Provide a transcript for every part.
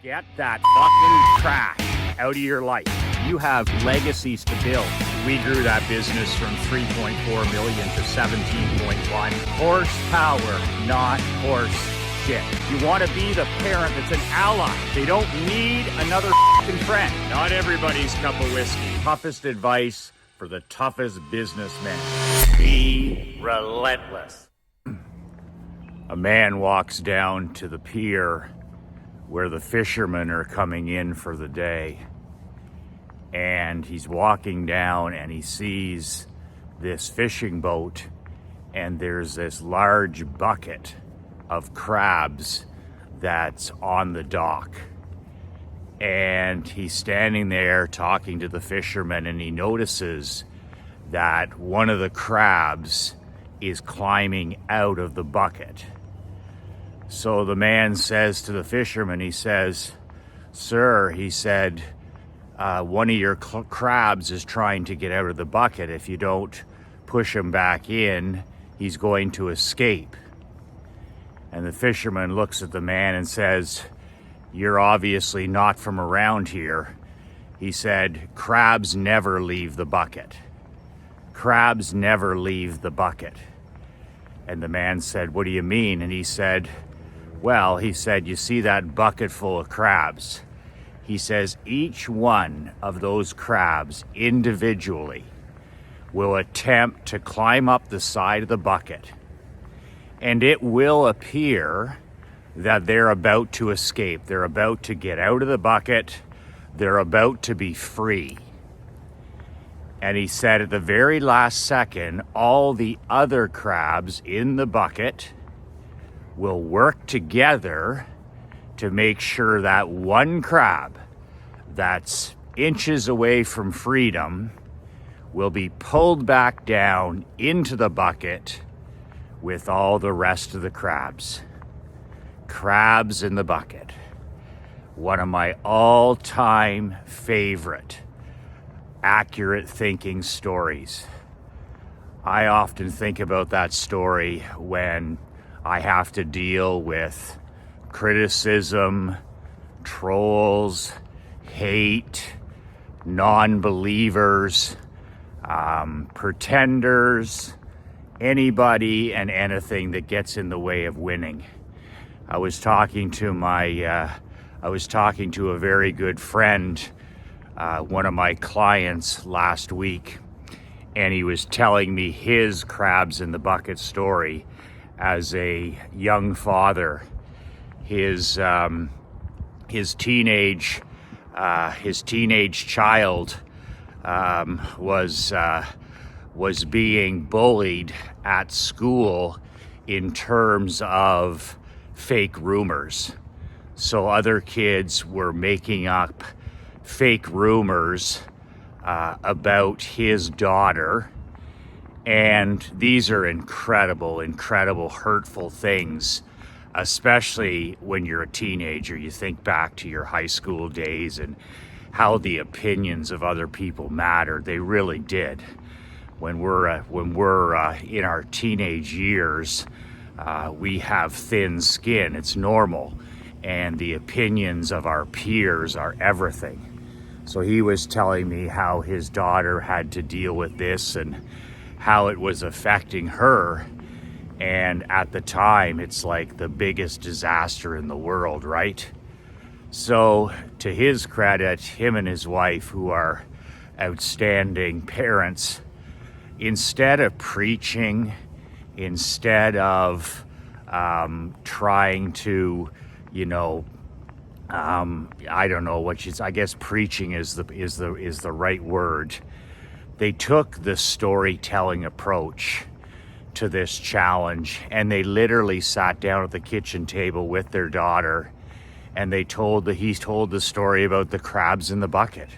Get that fucking trash out of your life. You have legacies to build. We grew that business from 3.4 million to 17.1. Horsepower, not horse shit. You want to be the parent that's an ally. They don't need another fucking friend. Not everybody's cup of whiskey. Toughest advice for the toughest businessmen. Be relentless. A man walks down to the pier where the fishermen are coming in for the day. And he's walking down and he sees this fishing boat, and there's this large bucket of crabs that's on the dock. And he's standing there talking to the fishermen, and he notices that one of the crabs is climbing out of the bucket. So the man says to the fisherman, he says, "Sir," he said, one of your crabs is trying to get out of the bucket. If you don't push him back in, he's going to escape." And the fisherman looks at the man and says, "You're obviously not from around here." He said, "Crabs never leave the bucket. Crabs never leave the bucket." And the man said, "What do you mean?" And he said, "Well," he said, "you see that bucket full of crabs?" He says, "Each one of those crabs individually will attempt to climb up the side of the bucket, and it will appear that they're about to escape. They're about to get out of the bucket. They're about to be free." And he said at the very last second, all the other crabs in the bucket will work together to make sure that one crab that's inches away from freedom will be pulled back down into the bucket with all the rest of the crabs. Crabs in the bucket. One of my all-time favorite accurate thinking stories. I often think about that story when I have to deal with criticism, trolls, hate, non-believers, pretenders, anybody and anything that gets in the way of winning. I was talking to a very good friend, one of my clients last week, and he was telling me his crabs in the bucket story. As a young father, his teenage child was being bullied at school in terms of fake rumors. So other kids were making up fake rumors about his daughter. And these are incredible, hurtful things, especially when you're a teenager. You think back to your high school days and how the opinions of other people mattered. They really did. When we're in our teenage years, we have thin skin. It's normal. And the opinions of our peers are everything. So he was telling me how his daughter had to deal with this and how it was affecting her. And at the time, it's like the biggest disaster in the world, right? So to his credit, him and his wife, who are outstanding parents, instead of preaching, instead of trying to, I don't know I guess preaching is the right word. They took the storytelling approach to this challenge, and they literally sat down at the kitchen table with their daughter, and he told the story about the crabs in the bucket.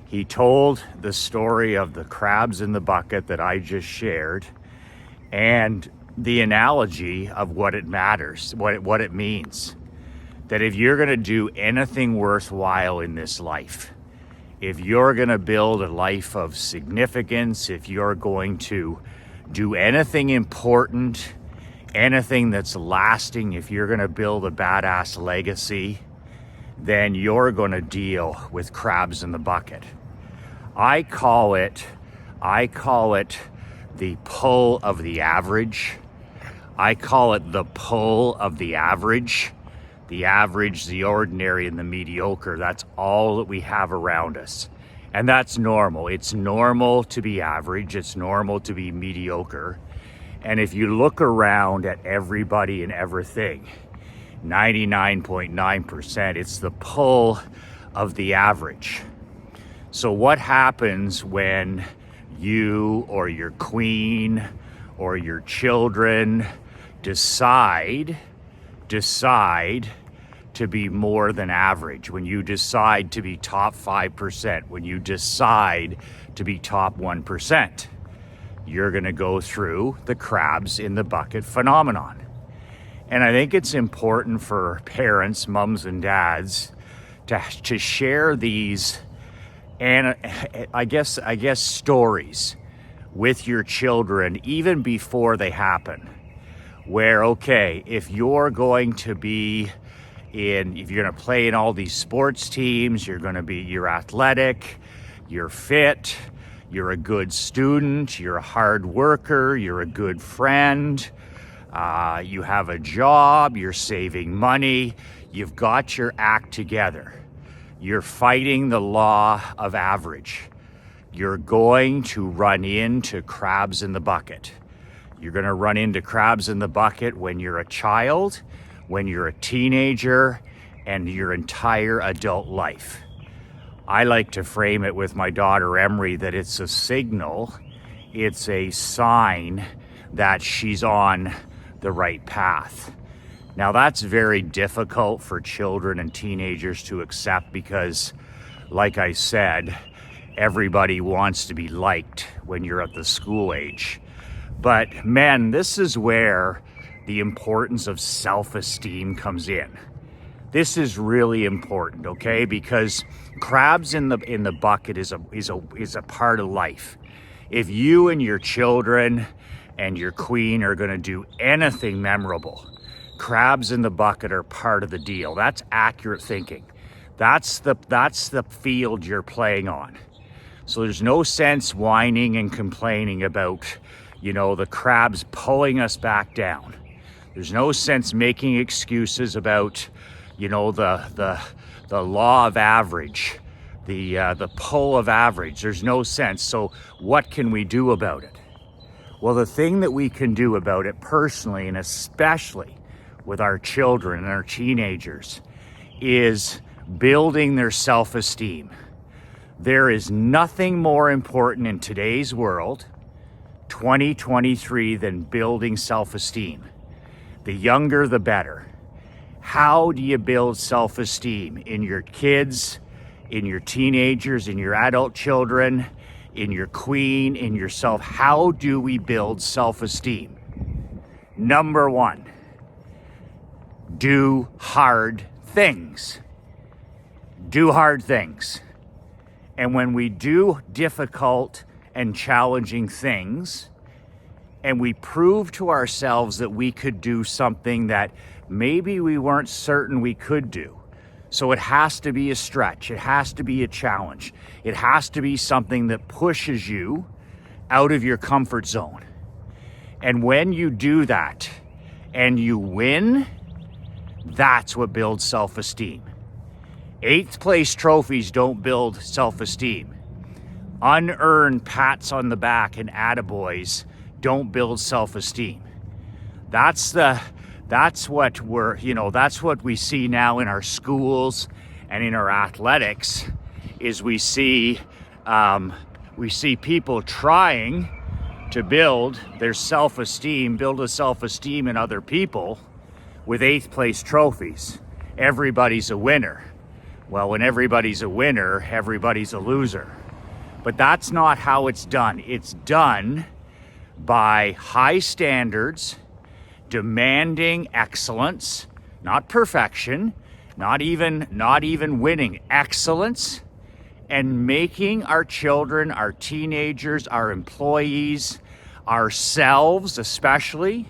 He told the story of the crabs in the bucket that I just shared, and the analogy of what it matters, what it means. That if you're going to do anything worthwhile in this life, if you're going to build a life of significance, if you're going to do anything important, anything that's lasting, if you're going to build a badass legacy, then you're going to deal with crabs in the bucket. I call it the pull of the average. I call it the pull of the average. The average, the ordinary, and the mediocre. That's all that we have around us. And that's normal. It's normal to be average. It's normal to be mediocre. And if you look around at everybody and everything, 99.9%, it's the pull of the average. So what happens when you or your queen or your children decide to be more than average, when you decide to be top 5%, when you decide to be top 1%, you're going to go through the crabs in the bucket phenomenon. And I think it's important for parents, mums and dads, to share these, and I guess stories with your children even before they happen. Where, okay, if you're going to play in all these sports teams, you're athletic, you're fit, you're a good student, you're a hard worker, you're a good friend, you have a job, you're saving money, you've got your act together. You're fighting the law of average. You're going to run into crabs in the bucket. You're going to run into crabs in the bucket when you're a child, when you're a teenager, and your entire adult life. I like to frame it with my daughter Emery that it's a signal, it's a sign that she's on the right path. Now that's very difficult for children and teenagers to accept because, like I said, everybody wants to be liked when you're at the school age. But men, this is where the importance of self-esteem comes in. This is really important, okay? Because crabs in the bucket is a part of life. If you and your children and your queen are going to do anything memorable, crabs in the bucket are part of the deal. That's accurate thinking. That's the field you're playing on. So there's no sense whining and complaining about, the crabs pulling us back down. There's no sense making excuses about, the law of average, the pull of average. There's no sense. So what can we do about it? Well, the thing that we can do about it personally, and especially with our children and our teenagers, is building their self-esteem. There is nothing more important in today's world, 2023, than building self-esteem. The younger, the better. How do you build self-esteem in your kids, in your teenagers, in your adult children, in your queen, in yourself? How do we build self-esteem? Number one, do hard things. Do hard things. And when we do difficult and challenging things, and we prove to ourselves that we could do something that maybe we weren't certain we could do. So it has to be a stretch. It has to be a challenge. It has to be something that pushes you out of your comfort zone. And when you do that and you win, that's what builds self-esteem. 8th place trophies don't build self-esteem. Unearned pats on the back and attaboys don't build self-esteem. That's what we see now in our schools and in our athletics, is we see people trying to build their self-esteem, build a self-esteem in other people with 8th place trophies. Everybody's a winner. Well, when everybody's a winner, everybody's a loser. But that's not how it's done. It's done by high standards, demanding excellence, not perfection, not even winning, excellence, and making our children, our teenagers, our employees, ourselves especially,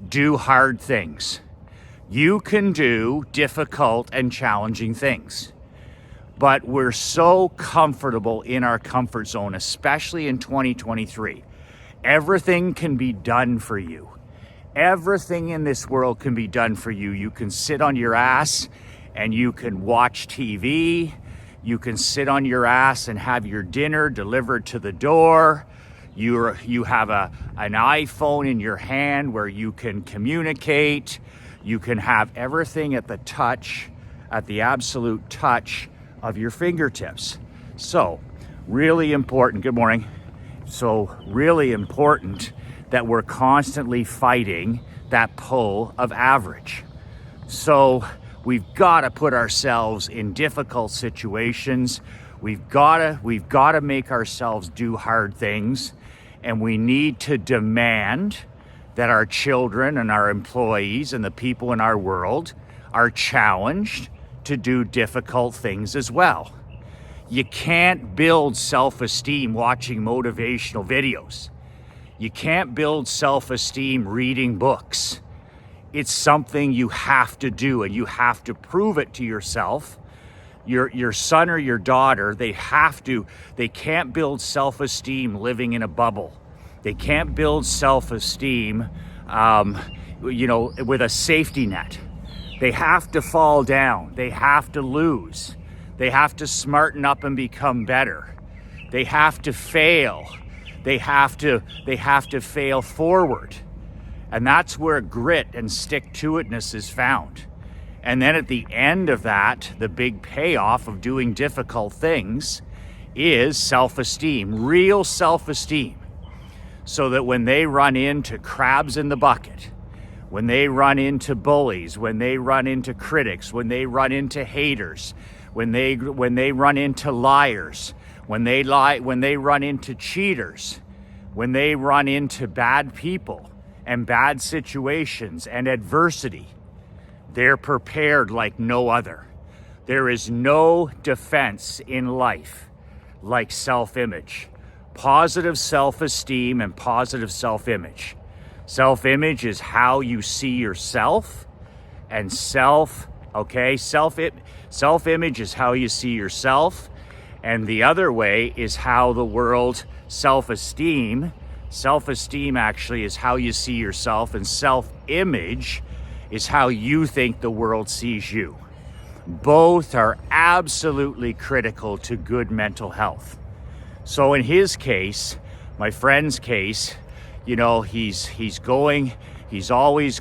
do hard things. You can do difficult and challenging things. But we're so comfortable in our comfort zone, especially in 2023. Everything can be done for you. Everything in this world can be done for you. You can sit on your ass and you can watch TV. You can sit on your ass and have your dinner delivered to the door. You have an iPhone in your hand where you can communicate. You can have everything at the absolute touch of your fingertips. So really important, good morning. So really important that we're constantly fighting that pull of average. So we've got to put ourselves in difficult situations. We've got to make ourselves do hard things, and we need to demand that our children and our employees and the people in our world are challenged to do difficult things as well. You can't build self-esteem watching motivational videos. You can't build self-esteem reading books. It's something you have to do, and you have to prove it to yourself. Your son or your daughter, they can't build self-esteem living in a bubble. They can't build self-esteem, with a safety net. They have to fall down. They have to lose. They have to smarten up and become better. They have to fail. They have to fail forward. And that's where grit and stick-to-itness is found. And then at the end of that, the big payoff of doing difficult things is self-esteem, real self-esteem. So that when they run into crabs in the bucket, when they run into bullies, when they run into critics, when they run into haters, when they run into liars, when they run into cheaters, when they run into bad people and bad situations and adversity, they're prepared like no other. There is no defense in life like self-image. Positive self-esteem and positive self-image. Self-image is how you see yourself, and self-image is how you see yourself, and the other way is how the world self-esteem actually is how you see yourself, and self-image is how you think the world sees you. Both are absolutely critical to good mental health. So in his case, my friend's case, he's always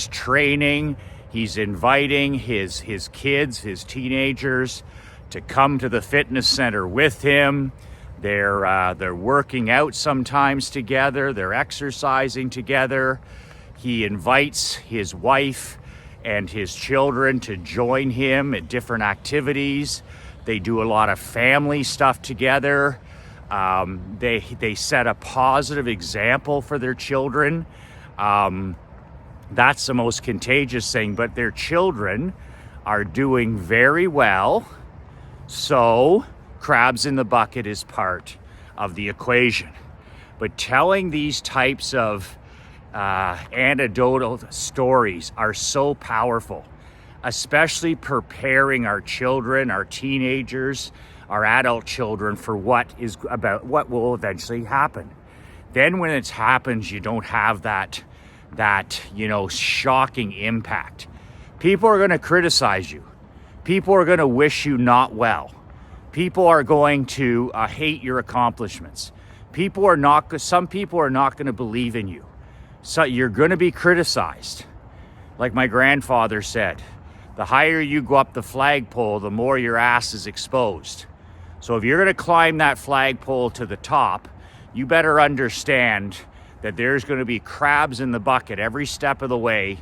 training, he's inviting his kids, his teenagers to come to the fitness center with him. They're working out sometimes together, they're exercising together. He invites his wife and his children to join him at different activities. They do a lot of family stuff together. They set a positive example for their children. That's the most contagious thing, but their children are doing very well. So crabs in the bucket is part of the equation. But telling these types of anecdotal stories are so powerful, especially preparing our children, our teenagers, our adult children for what will eventually happen. Then when it happens, you don't have that shocking impact. People are going to criticize you. People are going to wish you not well. People are going to hate your accomplishments. Some people are not going to believe in you. So you're going to be criticized. Like my grandfather said, the higher you go up the flagpole, the more your ass is exposed. So if you're going to climb that flagpole to the top, you better understand that there's going to be crabs in the bucket every step of the way,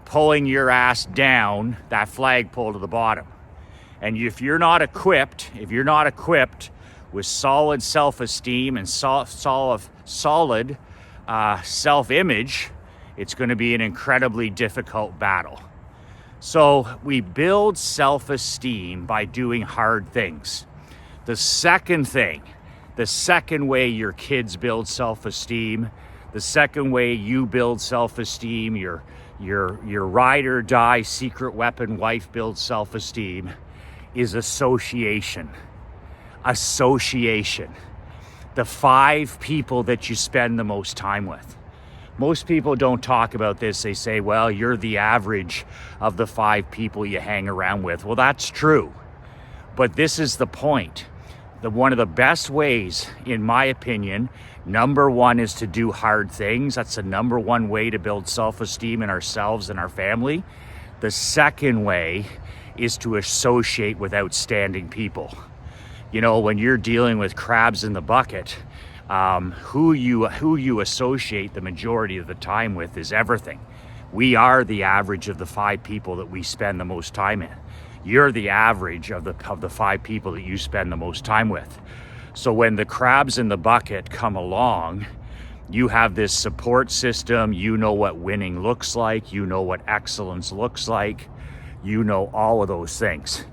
pulling your ass down that flagpole to the bottom. And if you're not equipped with solid self-esteem and solid self-image, it's going to be an incredibly difficult battle. So we build self-esteem by doing hard things. The second way your kids build self-esteem, the second way you build self-esteem, your Your ride or die secret weapon wife builds self-esteem is association. Association. The 5 people that you spend the most time with. Most people don't talk about this. They say, well, you're the average of the 5 people you hang around with. Well, that's true. But this is the point. One of the best ways, in my opinion, number 1 is to do hard things. That's the number 1 way to build self-esteem in ourselves and our family. The second way is to associate with outstanding people. You know, when you're dealing with crabs in the bucket, who you associate the majority of the time with is everything. We are the average of the 5 people that we spend the most time in. You're the average of the 5 people that you spend the most time with. So when the crabs in the bucket come along, you have this support system. You know what winning looks like. You know what excellence looks like. You know all of those things.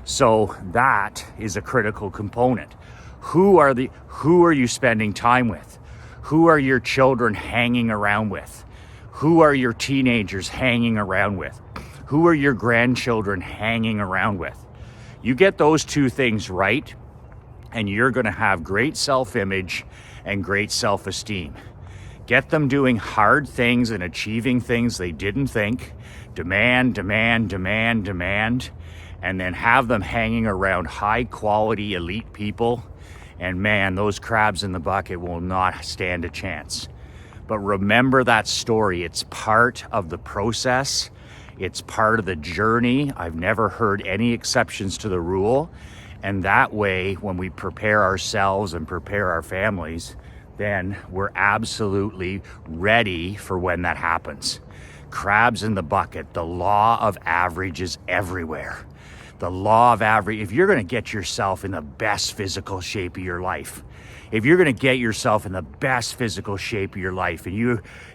So that is a critical component. Who are you spending time with? Who are your children hanging around with? Who are your teenagers hanging around with? Who are your grandchildren hanging around with? You get those 2 things right, and you're going to have great self-image and great self-esteem. Get them doing hard things and achieving things they didn't think. Demand, demand, demand, demand. And then have them hanging around high-quality, elite people. And man, those crabs in the bucket will not stand a chance. But remember that story. It's part of the process. It's part of the journey. I've never heard any exceptions to the rule. And that way, when we prepare ourselves and prepare our families, then we're absolutely ready for when that happens. Crabs in the bucket. The law of average is everywhere. The law of average. If you're going to get yourself in the best physical shape of your life, if you're going to get yourself in the best physical shape of your life, and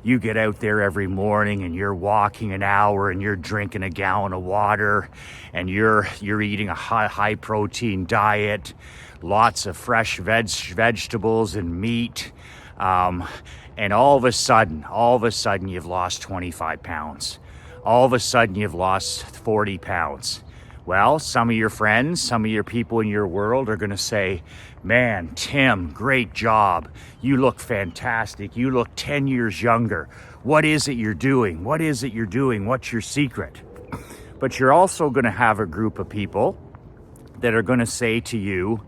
you get out there every morning and you're walking an hour and you're drinking a gallon of water and you're eating a high protein diet, lots of fresh vegetables and meat, and all of a sudden you've lost 25 pounds. All of a sudden you've lost 40 pounds. Well, some of your friends, some of your people in your world are going to say, man, Tim, great job. You look fantastic. You look 10 years younger. What is it you're doing? What is it you're doing? What's your secret? But you're also going to have a group of people that are going to say to you,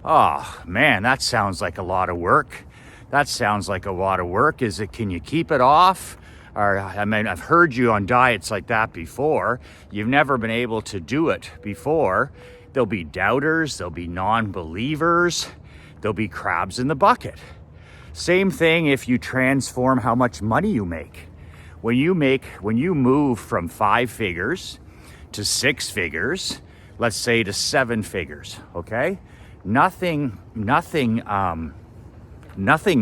oh, man, that sounds like a lot of work. That sounds like a lot of work. Can you keep it off? Or, I mean, I've heard you on diets like that before. You've never been able to do it before. There'll be doubters, there'll be non-believers, there'll be crabs in the bucket. Same thing if you transform how much money you make. When you move from 5 figures to 6 figures, let's say to 7 figures, okay? Nothing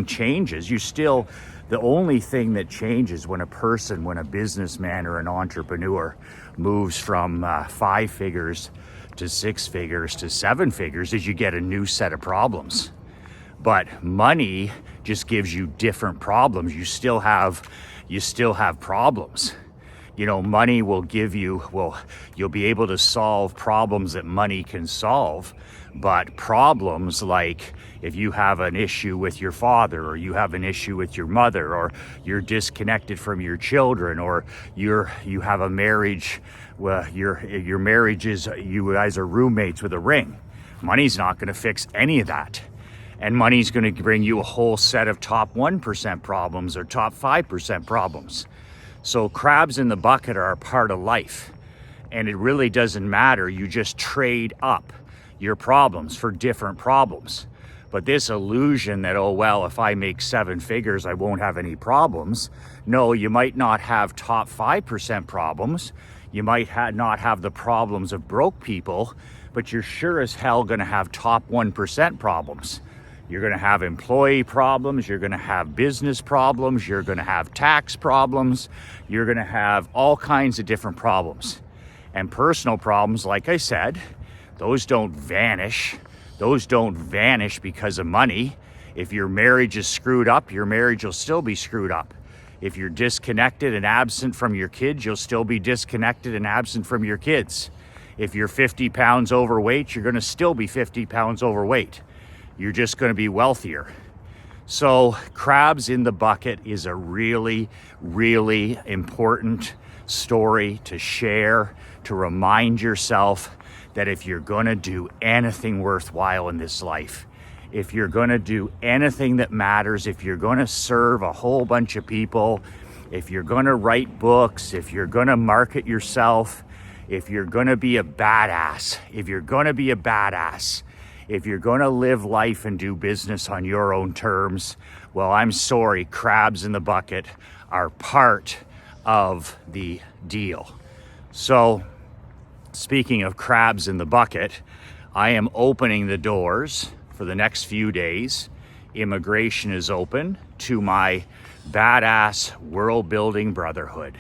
changes. The only thing that changes when a businessman or an entrepreneur moves from 5 figures to 6 figures to 7 figures is you get a new set of problems. But money just gives you different problems. You still have problems. You know, money will you'll be able to solve problems that money can solve. But problems like if you have an issue with your father, or you have an issue with your mother, or you're disconnected from your children, or you have a marriage, well, your marriage is, you guys are roommates with a ring. Money's not going to fix any of that. And money's going to bring you a whole set of top 1% problems or top 5% problems. So crabs in the bucket are a part of life. And it really doesn't matter. You just trade up your problems for different problems. But this illusion that, oh, well, if I make 7 figures, I won't have any problems. No, you might not have top 5% problems. You might not have the problems of broke people, but you're sure as hell going to have top 1% problems. You're going to have employee problems. You're going to have business problems. You're going to have tax problems. You're going to have all kinds of different problems. And personal problems, like I said, those don't vanish. Those don't vanish because of money. If your marriage is screwed up, your marriage will still be screwed up. If you're disconnected and absent from your kids, you'll still be disconnected and absent from your kids. If you're 50 pounds overweight, you're going to still be 50 pounds overweight. You're just going to be wealthier. So crabs in the bucket is a really, really important story to share, to remind yourself that if you're going to do anything worthwhile in this life, if you're going to do anything that matters, if you're going to serve a whole bunch of people, if you're going to write books, if you're going to market yourself, if you're going to be a badass, if you're going to live life and do business on your own terms, well, I'm sorry, crabs in the bucket are part of the deal. So, speaking of crabs in the bucket, I am opening the doors for the next few days. Immigration is open to my badass world building brotherhood.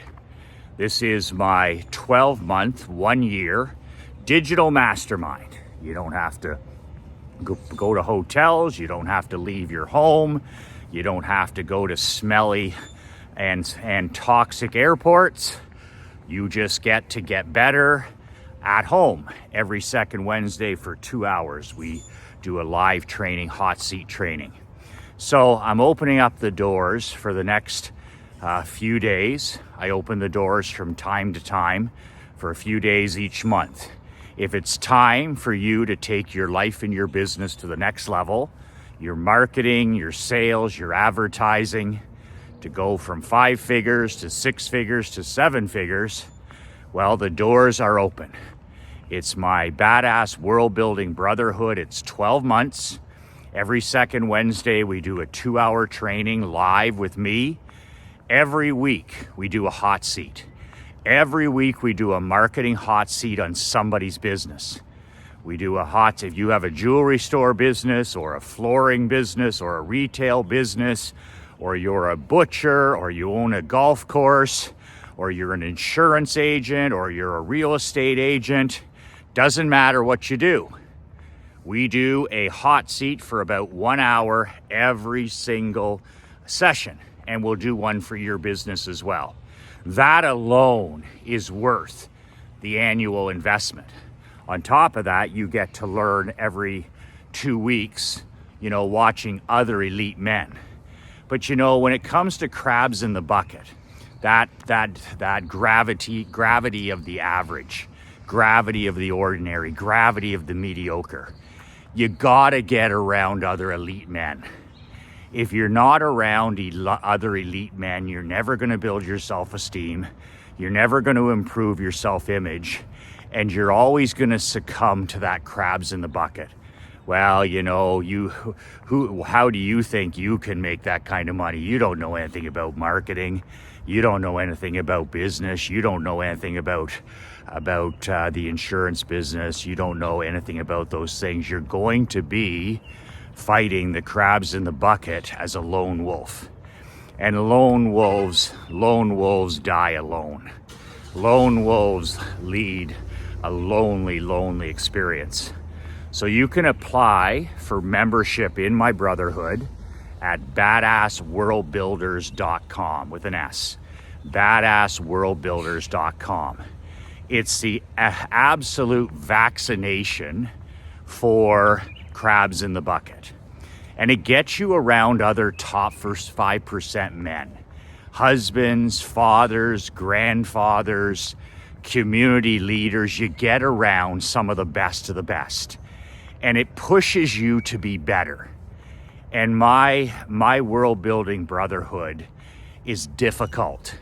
This is my 12-month, 1-year digital mastermind. You don't have to go to hotels. You don't have to leave your home. You don't have to go to smelly and toxic airports. You just get to get better at home. Every second Wednesday for 2 hours, we do a live training, hot seat training. So I'm opening up the doors for the next few days. I open the doors from time to time for a few days each month. If it's time for you to take your life and your business to the next level, your marketing, your sales, your advertising, to go from 5 figures to 6 figures to 7 figures, well, the doors are open. It's my badass world building brotherhood. It's 12 months. Every second Wednesday, we do a 2-hour training live with me. Every week, we do a hot seat. Every week, we do a marketing hot seat on somebody's business. We do if you have a jewelry store business or a flooring business or a retail business, or you're a butcher, or you own a golf course, or you're an insurance agent, or you're a real estate agent, doesn't matter what you do. We do a hot seat for about 1 hour every single session, and we'll do one for your business as well. That alone is worth the annual investment. On top of that, you get to learn every 2 weeks, watching other elite men. But when it comes to crabs in the bucket, that gravity of the average, gravity of the ordinary, gravity of the mediocre, you gotta get around other elite men. If you're not around other elite men, you're never gonna build your self-esteem, you're never gonna improve your self-image, and you're always gonna succumb to that crabs in the bucket. Well, how do you think you can make that kind of money? You don't know anything about marketing. You don't know anything about business. You don't know anything about the insurance business. You don't know anything about those things. You're going to be fighting the crabs in the bucket as a lone wolf. And lone wolves die alone. Lone wolves lead a lonely experience. So you can apply for membership in my brotherhood at badassworldbuilders.com with an S. Badassworldbuilders.com. It's the absolute vaccination for crabs in the bucket. And it gets you around other top first 5% men. Husbands, fathers, grandfathers, community leaders. You get around some of the best of the best. And it pushes you to be better. And my world building brotherhood is difficult.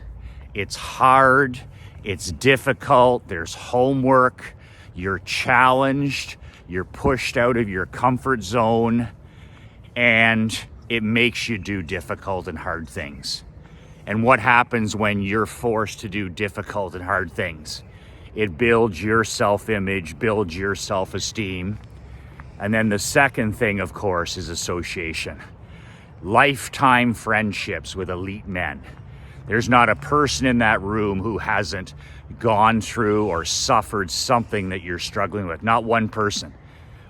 It's hard. It's difficult. There's homework. You're challenged. You're pushed out of your comfort zone. And it makes you do difficult and hard things. And what happens when you're forced to do difficult and hard things? It builds your self-image, builds your self-esteem. And then the second thing, of course, is association. Lifetime friendships with elite men. There's not a person in that room who hasn't gone through or suffered something that you're struggling with. Not one person.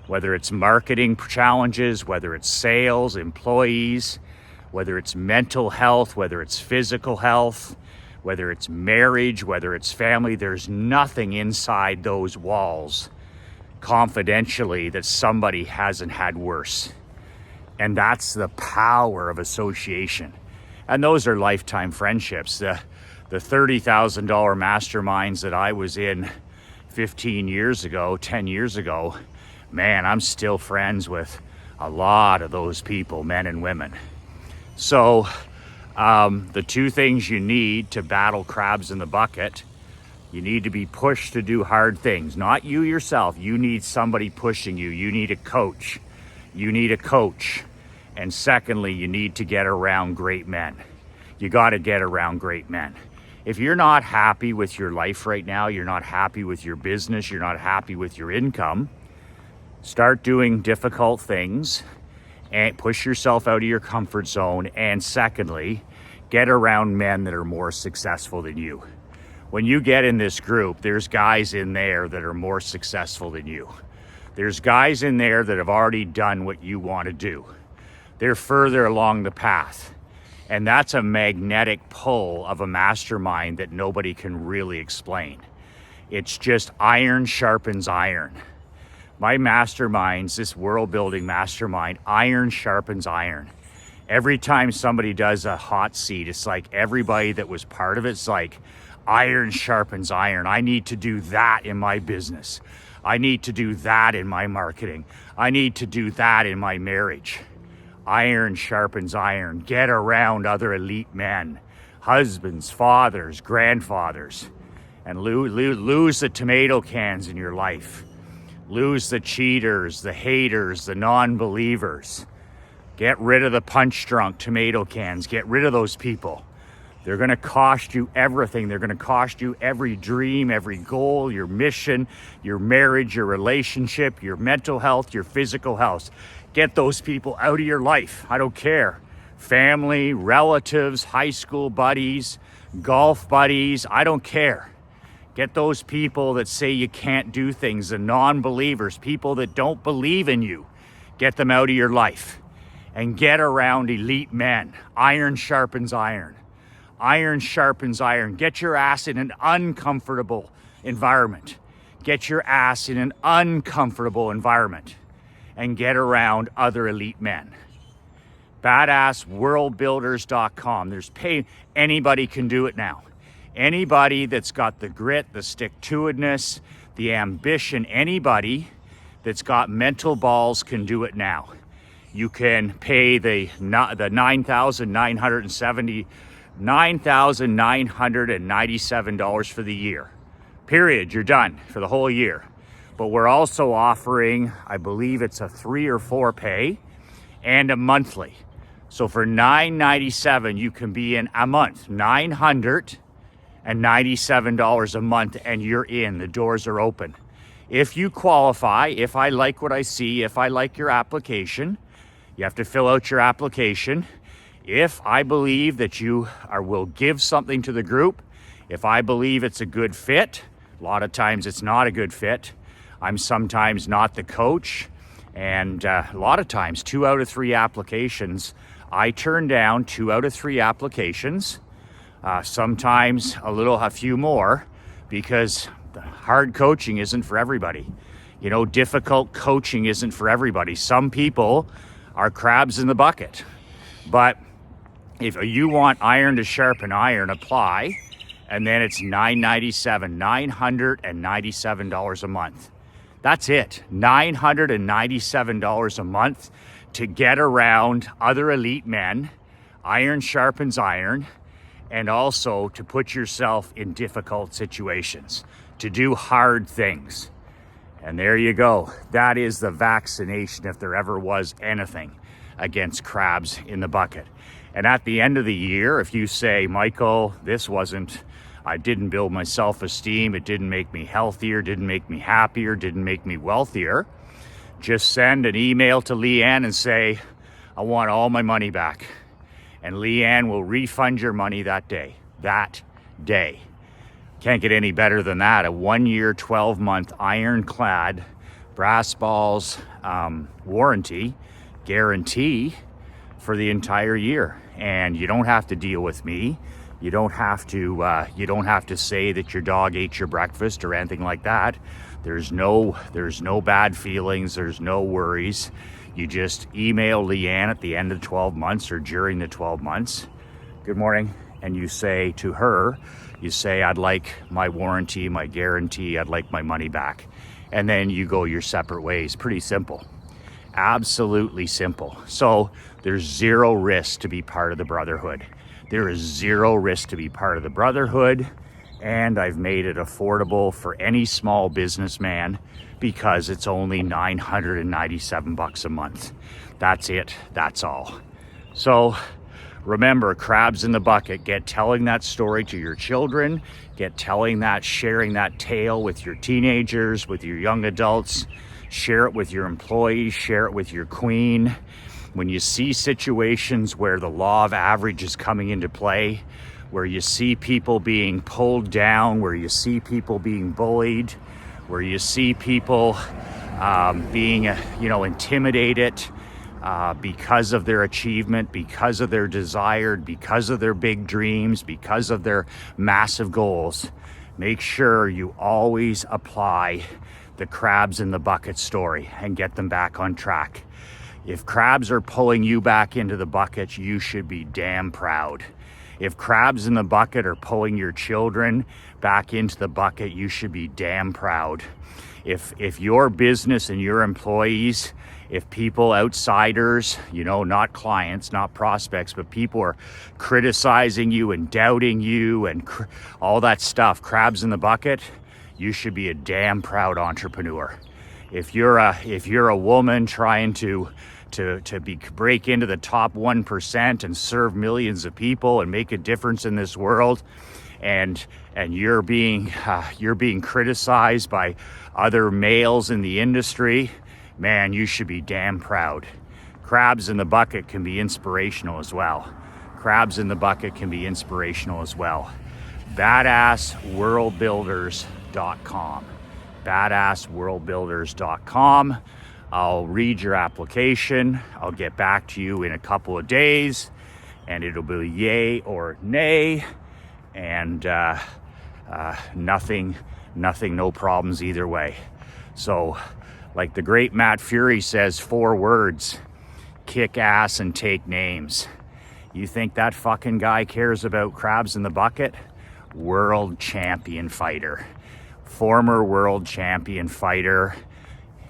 Whether it's marketing challenges, whether it's sales, employees, whether it's mental health, whether it's physical health, whether it's marriage, whether it's family. There's nothing inside those walls confidentially that somebody hasn't had worse. And that's the power of association. And those are lifetime friendships. The $30,000 masterminds that I was in 15 years ago, 10 years ago, man, I'm still friends with a lot of those people, men and women. So the two things you need to battle crabs in the bucket: you need to be pushed to do hard things. Not you yourself. You need somebody pushing you. You need a coach. You need a coach. And secondly, you need to get around great men. You got to get around great men. If you're not happy with your life right now, you're not happy with your business, you're not happy with your income, start doing difficult things and push yourself out of your comfort zone. And secondly, get around men that are more successful than you. When you get in this group, there's guys in there that are more successful than you. There's guys in there that have already done what you want to do. They're further along the path. And that's a magnetic pull of a mastermind that nobody can really explain. It's just iron sharpens iron. My masterminds, this world building mastermind, iron sharpens iron. Every time somebody does a hot seat, it's like everybody that was part of it's like iron sharpens iron. I need to do that in my business. I need to do that in my marketing. I need to do that in my marriage. Iron sharpens iron. Get around other elite men, husbands, fathers, grandfathers, and lose the tomato cans in your life. Lose the cheaters, the haters, the non-believers. Get rid of the punch-drunk tomato cans. Get rid of those people. They're going to cost you everything. They're going to cost you every dream, every goal, your mission, your marriage, your relationship, your mental health, your physical health. Get those people out of your life. I don't care. Family, relatives, high school buddies, golf buddies, I don't care. Get those people that say you can't do things, the non-believers, people that don't believe in you. Get them out of your life and get around elite men. Iron sharpens iron. Iron sharpens iron. Get your ass in an uncomfortable environment. Get your ass in an uncomfortable environment and get around other elite men. Badassworldbuilders.com. There's pay. Anybody can do it now. Anybody that's got the grit, the stick-to-itiveness, the ambition, anybody that's got mental balls can do it now. You can pay the $9,997 for the year. Period. You're done for the whole year. But we're also offering, I believe it's a 3 or 4 pay and a monthly. So for $997, you can be in a month. $997 a month, and you're in. The doors are open. If you qualify, if I like what I see, if I like your application, you have to fill out your application. If I believe that you will give something to the group, if I believe it's a good fit, a lot of times it's not a good fit. I'm sometimes not the coach, and a lot of times 2 out of 3 applications, I turn down 2 out of 3 applications, sometimes a few more, because the hard coaching isn't for everybody. You know, difficult coaching isn't for everybody. Some people are crabs in the bucket, but if you want iron to sharpen iron, apply, and then it's $997 a month. That's it, $997 a month to get around other elite men. Iron sharpens iron, and also to put yourself in difficult situations, to do hard things. And there you go. That is the vaccination, if there ever was anything, against crabs in the bucket. And at the end of the year, if you say, Michael, I didn't build my self-esteem, it didn't make me healthier, didn't make me happier, didn't make me wealthier, just send an email to Leanne and say, I want all my money back. And Leanne will refund your money that day. Can't get any better than that. A 1-year, 12-month ironclad brass balls warranty guarantee for the entire year. And you don't have to deal with me. You don't have to say that your dog ate your breakfast or anything like that. There's no bad feelings. There's no worries. You just email Leanne at the end of 12 months or during the 12 months. Good morning. And you say to her, I'd like my warranty, my guarantee, I'd like my money back. And then you go your separate ways. Pretty simple. Absolutely simple. So there's zero risk to be part of the brotherhood. There is zero risk to be part of the brotherhood. And I've made it affordable for any small businessman because it's only $997 a month. That's it. That's all. So remember, crabs in the bucket. Get telling that story to your children. Get sharing that tale with your teenagers, with your young adults. Share it with your employees. Share it with your queen. When you see situations where the law of average is coming into play, where you see people being pulled down, where you see people being bullied, where you see people being intimidated because of their achievement, because of their desire, because of their big dreams, because of their massive goals, make sure you always apply the crabs in the bucket story and get them back on track. If crabs are pulling you back into the bucket, you should be damn proud. If crabs in the bucket are pulling your children back into the bucket, you should be damn proud. If your business and your employees, if people, outsiders, not clients, not prospects, but people are criticizing you and doubting you and all that stuff, crabs in the bucket, you should be a damn proud entrepreneur. If you're a woman trying to break into the top 1% and serve millions of people and make a difference in this world, and you're being criticized by other males in the industry, man, you should be damn proud. Crabs in the bucket can be inspirational as well. Crabs in the bucket can be inspirational as well. Badassworldbuilders.com. Badassworldbuilders.com. I'll read your application. I'll get back to you in a couple of days, and it'll be yay or nay, and nothing, no problems either way. So, like the great Matt Fury says, 4 words: kick ass and take names. You think that fucking guy cares about crabs in the bucket? World champion fighter. Former world champion fighter.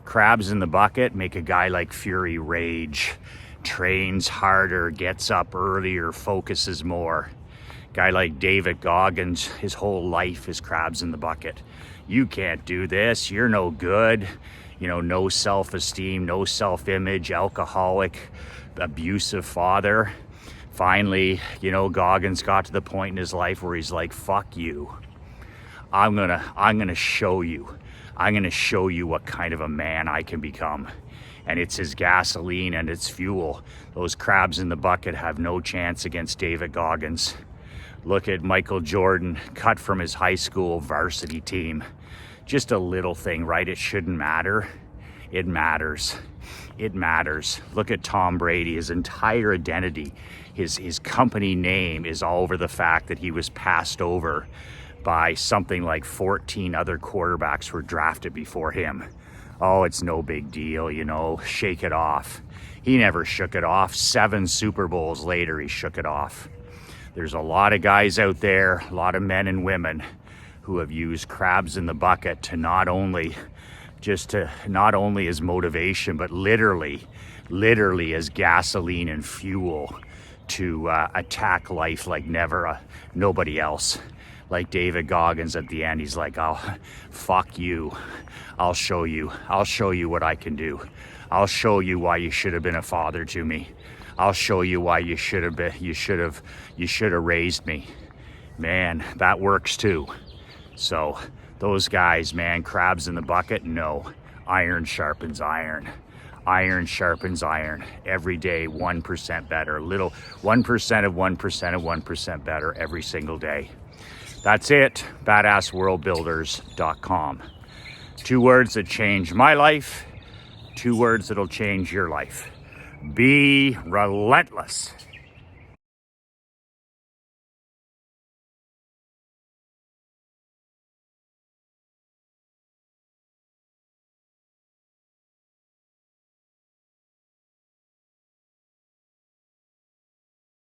Crabs in the bucket make a guy like Fury rage. Trains harder, gets up earlier, focuses more. Guy like David Goggins, his whole life is crabs in the bucket. You can't do this, you're no good. No self-esteem, no self-image, alcoholic, abusive father. Finally, Goggins got to the point in his life where he's like, fuck you. I'm gonna show you. I'm gonna show you what kind of a man I can become. And it's his gasoline and its fuel. Those crabs in the bucket have no chance against David Goggins. Look at Michael Jordan, cut from his high school varsity team. Just a little thing, right? It shouldn't matter. It matters. It matters. Look at Tom Brady. His entire identity, his company name is all over the fact that he was passed over by something like 14 other quarterbacks who were drafted before him. Oh, it's no big deal, shake it off. He never shook it off. 7 Super Bowls later, he shook it off. There's a lot of guys out there, a lot of men and women who have used crabs in the bucket to not only as motivation, but literally as gasoline and fuel to attack life like nobody else. Like David Goggins at the end, he's like, oh, fuck you. I'll show you what I can do. I'll show you why you should have been a father to me. I'll show you why you should have raised me. Man, that works too. So those guys, man, crabs in the bucket, no. Iron sharpens iron. Iron sharpens iron. Every day, 1% better. 1% of 1% of 1% better every single day. That's it. Badassworldbuilders.com. 2 words that changed my life. 2 words that'll change your life. Be relentless.